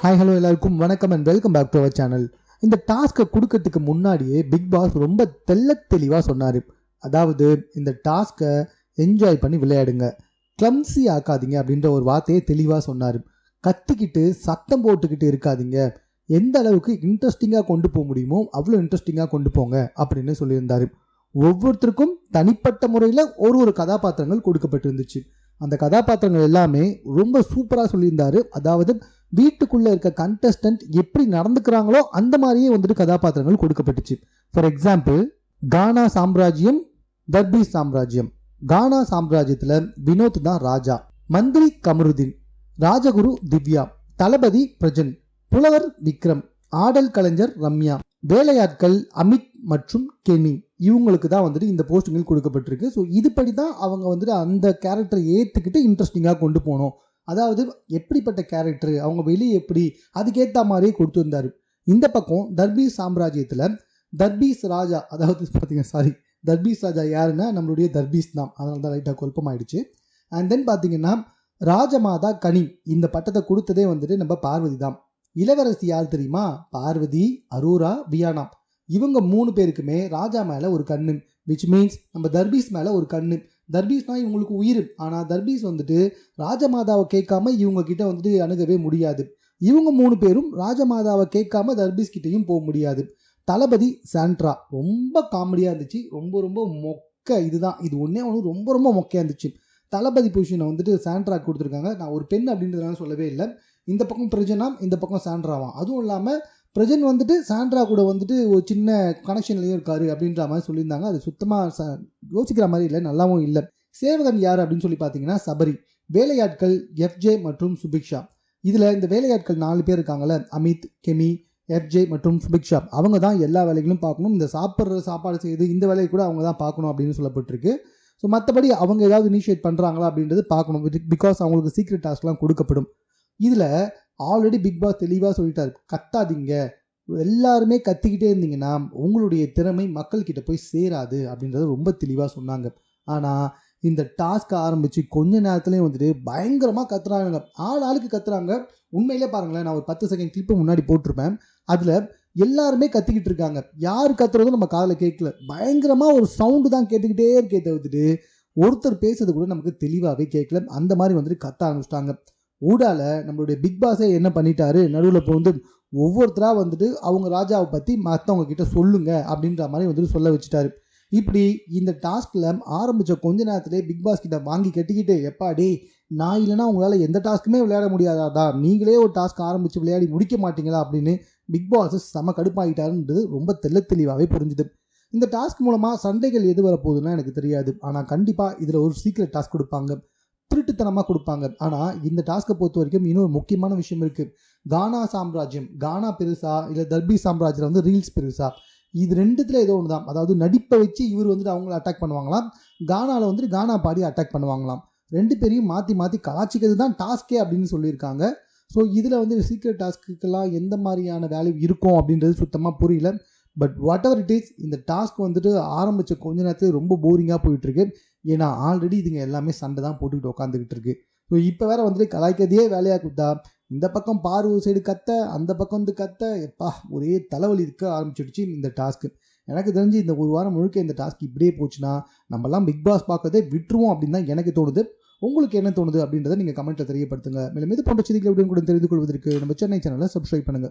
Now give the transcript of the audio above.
Hi hello எல்லாருக்கும் வணக்கம் and welcome back to our channel. இந்த டாஸ்க்கை கொடுக்கறதுக்கு முன்னாடியே பிக் பாஸ் ரொம்ப தெளிவாக சொன்னார். அதாவது இந்த டாஸ்க்கை என்ஜாய் பண்ணி விளையாடுங்க, கிளம்ஸி ஆக்காதீங்க அப்படின்ற ஒரு வார்த்தையை தெளிவாக சொன்னார். கத்திக்கிட்டு சத்தம் போட்டுக்கிட்டு இருக்காதீங்க, எந்த அளவுக்கு இன்ட்ரெஸ்டிங்காக கொண்டு போக முடியுமோ அவ்வளோ இன்ட்ரெஸ்டிங்காக கொண்டு போங்க அப்படின்னு சொல்லியிருந்தார். ஒவ்வொருத்தருக்கும் தனிப்பட்ட முறையில் ஒரு கதாபாத்திரங்கள் கொடுக்கப்பட்டிருந்துச்சு. அந்த கதாபாத்திரங்கள் எல்லாமே ரொம்ப சூப்பராக சொல்லியிருந்தாரு. அதாவது வீட்டுக்குள்ளே இருக்க கண்டஸ்டன்ட் எப்படி நடந்துக்கிறாங்களோ அந்த மாதிரியே வந்துட்டு கதாபாத்திரங்கள் கொடுக்கப்பட்டுச்சு. ஃபார் எக்ஸாம்பிள், கானா சாம்ராஜ்யம், தர்பி சாம்ராஜ்யம். கானா சாம்ராஜ்யத்தில் வினோத் தான் ராஜா, மந்திரி கமருதீன், ராஜகுரு திவ்யா, தளபதி பிரஜன், புலவர் விக்ரம், ஆடல் கலைஞர் ரம்யா, வேலையாட்கள் அமித் மற்றும் கெனி. இவங்களுக்கு தான் வந்துட்டு இந்த போஸ்டிங்கில் கொடுக்கப்பட்டிருக்கு. ஸோ இதுபடி தான் அவங்க வந்துட்டு அந்த கேரக்டரை ஏற்றுக்கிட்டு இன்ட்ரெஸ்டிங்காக கொண்டு போகணும். அதாவது எப்படிப்பட்ட கேரக்டர், அவங்க வெளியே எப்படி, அதுக்கேற்ற மாதிரியே கொடுத்துருந்தாரு. இந்த பக்கம் தர்பீஸ் சாம்ராஜ்யத்தில் தர்பீஸ் ராஜா, அதாவது பார்த்தீங்கன்னா தர்பீஸ் ராஜா யாருன்னா நம்மளுடைய தர்பீஸ் தான், அதனால தான் லைட்டாக குழப்பமாயிடுச்சு. அண்ட் தென் பார்த்தீங்கன்னா ராஜமாதா கனி, இந்த பட்டத்தை கொடுத்ததே வந்துட்டு நம்ம பார்வதி தான். இளவரசி யார் தெரியுமா? பார்வதி, அரோரா, வியானா. இவங்க 3 பேருக்குமே ராஜா மேலே ஒரு கண்ணு, விச் மீன்ஸ் நம்ம தர்பீஸ் மேலே ஒரு கண்ணு. தர்பீஸ்னா இவங்களுக்கு உயிர். ஆனால் தர்பீஸ் வந்துட்டு ராஜமாதாவை கேட்காம இவங்க கிட்ட வந்துட்டு அணுகவே முடியாது. இவங்க 3 பேரும் ராஜமாதாவை கேட்காம தர்பீஸ் கிட்டையும் போக முடியாது. தளபதி சாண்ட்ரா ரொம்ப காமெடியாக இருந்துச்சு. ரொம்ப மொக்க. இது ஒன்றே ஒன்று ரொம்ப மொக்கையாக இருந்துச்சு. தளபதி பொசிஷனை வந்துட்டு சாண்ட்ரா கொடுத்துருக்காங்க. நான் ஒரு பெண் அப்படின்றதுனால சொல்லவே இல்லை. இந்த பக்கம் பிரஜனா, இந்த பக்கம் சாண்ட்ராவா. அதுவும் இல்லாமல் பிரஜன் வந்துட்டு சாண்ட்ரா கூட வந்துட்டு ஒரு சின்ன கனெக்ஷன்லையும் இருக்காரு அப்படின்ற மாதிரி சொல்லியிருந்தாங்க. அது சுத்தமாக யோசிக்கிற மாதிரி இல்லை, நல்லாவும் இல்லை. சேவகன் யார் அப்படின்னு சொல்லி பார்த்தீங்கன்னா சபரி. வேலையாட்கள் எஃப்ஜே மற்றும் சுபிக்ஷா. இதில் இந்த வேலையாட்கள் 4 பேர் இருக்காங்கல்ல, அமித், கெமி, எஃப்ஜே மற்றும் சுபிக்ஷா. அவங்க தான் எல்லா வேலைகளும் பார்க்கணும். இந்த சாப்பாடு செய்யுது இந்த வேலையை கூட அவங்க தான் பார்க்கணும் அப்படின்னு சொல்லப்பட்டிருக்கு. ஸோ மற்றபடி அவங்க ஏதாவது இனிஷியேட் பண்ணுறாங்களா அப்படின்றது பார்க்கணும். பிகாஸ் அவங்களுக்கு சீக்ரெட் டாஸ்க்லாம் கொடுக்கப்படும். இதில் ஆல்ரெடி பிக் பாஸ் தெளிவாக சொல்லிட்டாரு, கத்தாதீங்க, எல்லாருமே கத்திக்கிட்டே இருந்தீங்கன்னா உங்களுடைய திறமை மக்கள்கிட்ட போய் சேராது அப்படின்றத ரொம்ப தெளிவாக சொன்னாங்க. ஆனால் இந்த டாஸ்க்கை ஆரம்பித்து கொஞ்ச நேரத்துலேயும் வந்துட்டு பயங்கரமாக கத்துறாங்க, ஆளுக்கு கத்துறாங்க. உண்மையிலே பாருங்களேன், நான் ஒரு 10 செகண்ட் கிளிப்பு முன்னாடி போட்டிருப்பேன். அதில் எல்லாருமே கத்திக்கிட்டு இருக்காங்க, யார் கத்துறதும் நம்ம காதில் கேட்கல. பயங்கரமாக ஒரு சவுண்டு தான் கேட்டுக்கிட்டே இருக்கே தவிர்த்துட்டு ஒருத்தர் பேசுறது கூட நமக்கு தெளிவாகவே கேட்கல. அந்த மாதிரி வந்துட்டு கத்த ஆரம்பிச்சிட்டாங்க. ஊடால நம்மளுடைய பிக் பாஸே என்ன பண்ணிட்டாரு, நடுவில் இப்போ வந்து ஒவ்வொருத்தராக வந்துட்டு அவங்க ராஜாவை பற்றி மற்றவங்க கிட்ட சொல்லுங்க அப்படின்ற மாதிரி வந்துட்டு சொல்ல வச்சுட்டாரு. இப்படி இந்த டாஸ்கில் ஆரம்பித்த கொஞ்ச நேரத்திலே பிக் பாஸ் கிட்ட வாங்கி கட்டிக்கிட்டு, எப்பாடி நான் இல்லைனா உங்களால் எந்த டாஸ்க்குமே விளையாட முடியாதாதா, நீங்களே ஒரு டாஸ்க் ஆரம்பித்து விளையாடி முடிக்க மாட்டீங்களா அப்படின்னு பிக் பாஸ் செம கடுப்பாகிட்டாருன்றது ரொம்ப தெளிவாகவே புரிஞ்சுது. இந்த டாஸ்க் மூலமாக சண்டைகள் எது வரப்போகுதுன்னா எனக்கு தெரியாது. ஆனால் கண்டிப்பாக இதில் ஒரு சீக்ரெட் டாஸ்க் கொடுப்பாங்க, திருட்டுத்தனமாக கொடுப்பாங்க. ஆனால் இந்த டாஸ்க்கை பொறுத்த வரைக்கும் இன்னொரு முக்கியமான விஷயம் இருக்குது. கானா சாம்ராஜ்யம், கானா பெருசா இல்லை தர்பி சாம்ராஜ்யம் வந்து ரீல்ஸ் பெருசா, இது ரெண்டுத்தில் ஏதோ ஒன்று தான். அதாவது நடிப்பை வச்சு இவர் வந்துட்டு அவங்கள அட்டாக் பண்ணுவாங்களாம், கானாவில் வந்துட்டு கானா பாடி அட்டாக் பண்ணுவாங்களாம். 2 பேரையும் மாற்றி காய்ச்சிக்கிறது தான் டாஸ்கே அப்படின்னு சொல்லியிருக்காங்க. ஸோ இதில் வந்து சீக்ரெட் டாஸ்க்குக்கெல்லாம் எந்த மாதிரியான வேல்யூ இருக்கும் அப்படின்றது சுத்தமாக புரியல. But what ever it is, இந்த டாஸ்க் வந்துட்டு ஆரம்பித்த கொஞ்ச நேரத்தில் ரொம்ப போரிங்காக போயிட்டுருக்கு. ஏன்னா ஆல்ரெடி இதுங்க எல்லாமே சண்டை தான் போட்டுக்கிட்டு உட்காந்துக்கிட்டு இருக்கு. ஸோ இப்போ வேற வந்துட்டு கலாய்க்கதையே வேலையாக கொடுத்தா, இந்த பக்கம் பாரு சைடு கத்த, அந்த பக்கம் வந்து கத்த, எப்பா ஒரே தலைவலி இருக்க ஆரம்பிச்சிடுச்சு இந்த டாஸ்க்கு. எனக்கு தெரிஞ்சு இந்த ஒரு வாரம் முழுக்க இந்த டாஸ்க் இப்படியே போச்சுன்னா நம்மலாம் பிக் பாஸ் பார்க்கறதே விட்டுருவோம் அப்படின்னு தான் எனக்கு தோணுது. உங்களுக்கு என்ன தோணுது அப்படின்றத நீங்கள் கமெண்ட்டில் தெரியப்படுத்துங்க. மேலும் இது போன்ற செய்திகளை கூட தெரிந்து கொள்வதற்கு நம்ம சென்னை சேனலை சப்ஸ்கிரைப் பண்ணுங்கள்.